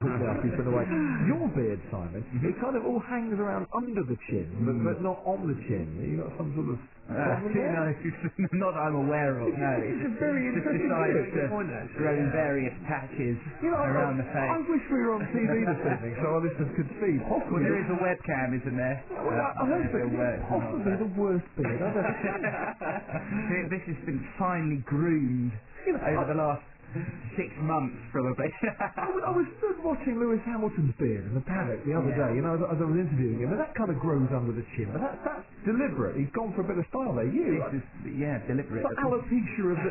quickly after you've been away. Your beard, Simon, it kind of all hangs around under the chin, but not on the chin. You got some sort of problem there? No, not that I'm aware of. No, it's a very interesting decided to grow in various patches around the face. I wish we were on TV this evening so our listeners could see. Well, there is a webcam, isn't there? Well, I hope it's possibly the worst beard I've ever seen. This has been finely groomed over the last 6 months, probably. I was stood watching Lewis Hamilton's beard in the paddock the other day, as I was interviewing him, and that kind of grows under the chin. But that's deliberate. He's gone for a bit of style there. Deliberate. It's alopecia of the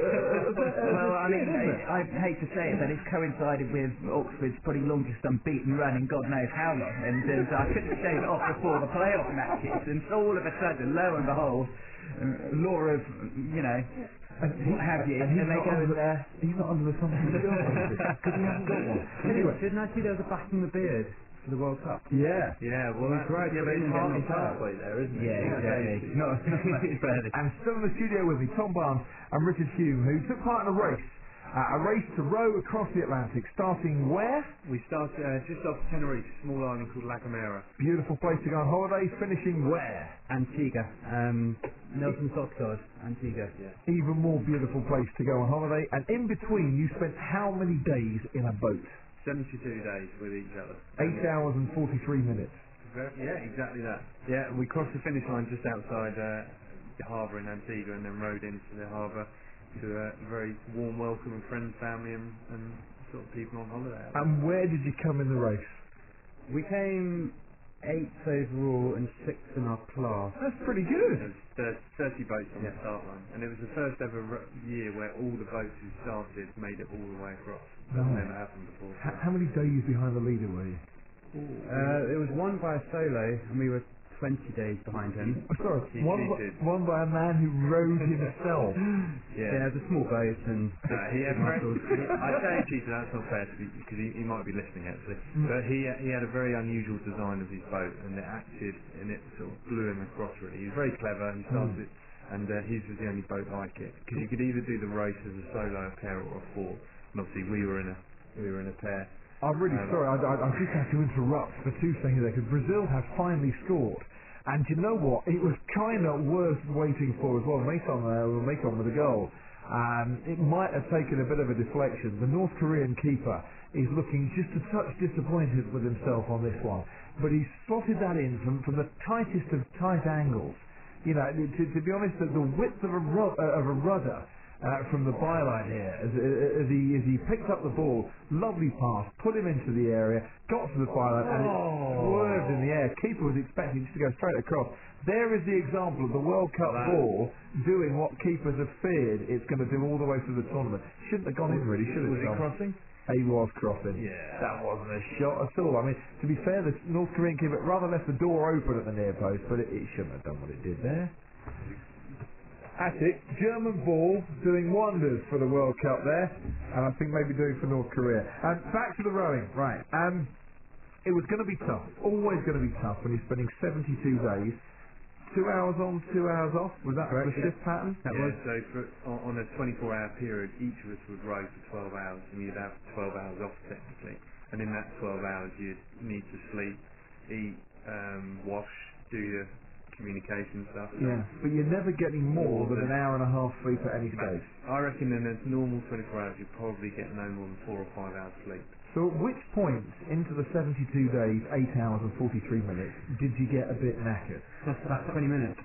well, I mean, I hate to say it, but it's coincided with Oxford's probably longest unbeaten run in God knows how long, and I couldn't shave it off before the playoff matches, and so all of a sudden, lo and behold, law of, what have you, and they go in there. He's not under the sun because he hasn't got one. Anyway, didn't I see there was a back in the beard for the World Cup? Yeah. Well, that's right. Yeah, but it's halfway there, isn't it? Yeah, exactly. Not much further. And still in the studio with me, Tom Barnes and Richard Hume, who took part in a race. A race to row across the Atlantic, starting where? We start just off Tenerife, a small island called La Gomera. Beautiful place to go on holiday, finishing where? Antigua. Nelson Soxod, Antigua. Yeah. Even more beautiful place to go on holiday, and in between you spent how many days in a boat? 72 days with each other. 8 hours and 43 minutes. Yeah, exactly that. Yeah, we crossed the finish line just outside the harbour in Antigua and then rowed into the harbour to a very warm welcome of friends, family and sort of people on holiday. And where did you come in the race? We came 8th overall and 6th in our class. That's pretty good. There was 30 boats on the start line, and it was the first ever year where all the boats who started made it all the way across. That's never happened before. How many days behind the leader were you? It was won by a solo, and we were 20 days behind him. Sorry, one by a man who rowed himself. Yeah, it was a small boat and he had muscles. I say cheated, that's not fair because he might be listening actually. But he had a very unusual design of his boat, and it acted and it sort of blew him across really. He was very clever. He started and his was the only boat like it because you could either do the race as a solo, a pair, or a four. And obviously we were in a pair. I'm really sorry, I just have to interrupt for 2 seconds there, because Brazil has finally scored. And you know what? It was kind of worth waiting for as well. Macon with a goal. It might have taken a bit of a deflection. The North Korean keeper is looking just a touch disappointed with himself on this one. But he's slotted that in from the tightest of tight angles. To be honest, the width of a rudder from the byline here, as he picked up the ball, lovely pass, put him into the area, got to the byline, and it swerved in the air. Keeper was expecting just to go straight across. There is the example of the World Cup ball doing what keepers have feared it's going to do all the way through the tournament. Shouldn't have gone in really, should it? Was he crossing? He was crossing. Yeah. That wasn't a shot at all. I mean, to be fair, the North Korean keeper rather left the door open at the near post, but it shouldn't have done what it did there. Attic, German ball doing wonders for the World Cup there, and I think maybe doing for North Korea. And back to the rowing, right. It was going to be tough, always going to be tough when you're spending 72 days, 2 hours on, 2 hours off. Was that the shift pattern? That was. So on a 24-hour period, each of us would row for 12 hours, and you'd have 12 hours off technically. And in that 12 hours, you'd need to sleep, eat, wash, do your communication stuff. Yeah, but you're never getting more than an hour and a half sleep at any stage. I reckon in a normal 24 hours, you'd probably get no more than 4 or 5 hours sleep. So at which point into the 72 days, 8 hours and 43 minutes, did you get a bit knackered? About 20 minutes.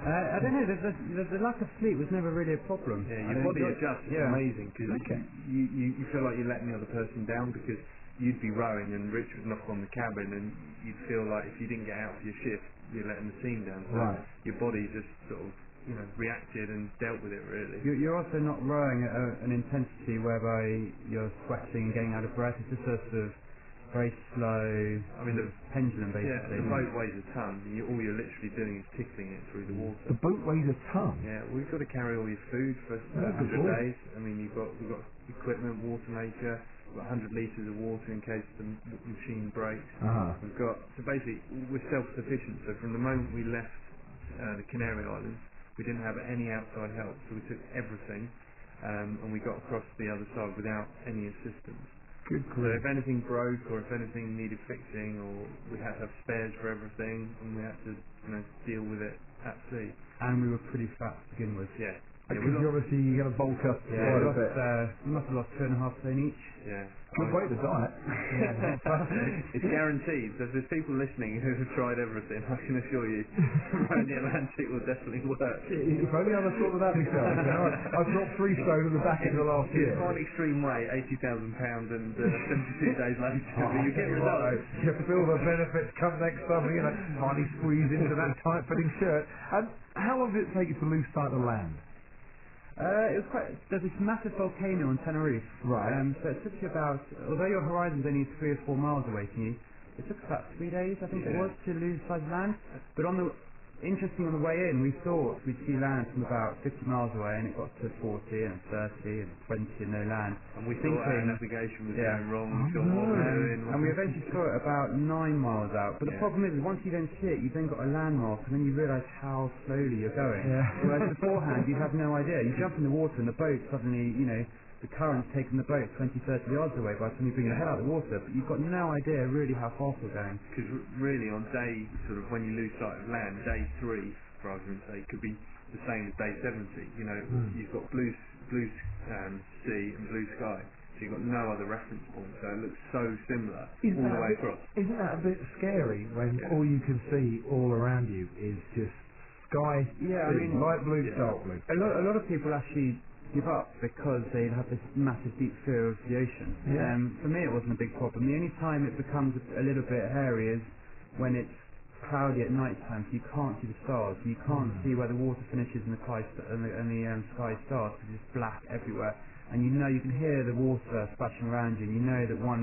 I don't know, the lack of sleep was never really a problem. Yeah, your body adjusts. It's amazing because you feel like you're letting the other person down because you'd be rowing and Rich would knock on the cabin and you'd feel like if you didn't get out for your shift, you're letting the team down. So your body just sort of reacted and dealt with it really. You're also not rowing at an intensity whereby you're sweating and getting out of breath. It's just a sort of very slow the pendulum basically. Yeah, the boat weighs a ton. All you're literally doing is tickling it through the water. The boat weighs a ton? Yeah, we've got to carry all your food for 100 days. I mean, we've got equipment, water maker, we've got 100 litres of water in case the machine breaks. We've got, so basically we're self-sufficient. So from the moment we left the Canary Islands, we didn't have any outside help, so we took everything, and we got across the other side without any assistance. Good So grief. if anything broke or if anything needed fixing, or we had to have spares for everything, and we had to deal with it at sea. And we were pretty fat to begin with. Yeah. Because obviously you're going to bulk up Yeah, quite a bit. we must have lost 2.5 stone each. Yeah. Good way to die. It's guaranteed. So if there's people listening who have tried everything, I can assure you, rowing the Atlantic will definitely work. If only I'd have thought of that myself. I've dropped 3 stone in the back in the last year. It's quite extreme weight, £80,000 and 72 days later. But you get results. You feel the benefits come next summer, tiny squeeze into that tight-fitting shirt. And how long did it take you to lose sight of land? It was there's this massive volcano on Tenerife. Right. So it took you about, although your horizon's only 3 or 4 miles away from you, it took about 3 days, I think it was, to lose sight of land. But on the way in, we thought we'd see land from about 50 miles away, and it got to 40 and 30 and 20 and no land. And we thought our navigation was going wrong, we thought no. what we were doing. And we eventually saw it about 9 miles out. But the problem is, once you then see it, you've then got a landmark, and then you realise how slowly you're going. Yeah. Whereas beforehand, you have no idea. You jump in the water, and the boat suddenly, the current's taking the boat 20, 30 yards away by the time you bring your head out of the water, but you've got no idea really how fast you're going. Because really on day, when you lose sight of land, day 3, for argument's sake, could be the same as day 70. You've got blue sea and blue sky, so you've got no other reference point, so it looks so similar all the way across. Isn't that a bit scary when all you can see all around you is just sky, light blue, dark blue? A lot of people actually give up because they have this massive deep fear of the ocean. Yeah. For me, it wasn't a big problem. The only time it becomes a little bit hairy is when it's cloudy at night time, so you can't see the stars. You can't see where the water finishes and the sky starts. It's just black everywhere, and you can hear the water splashing around you. And you know that one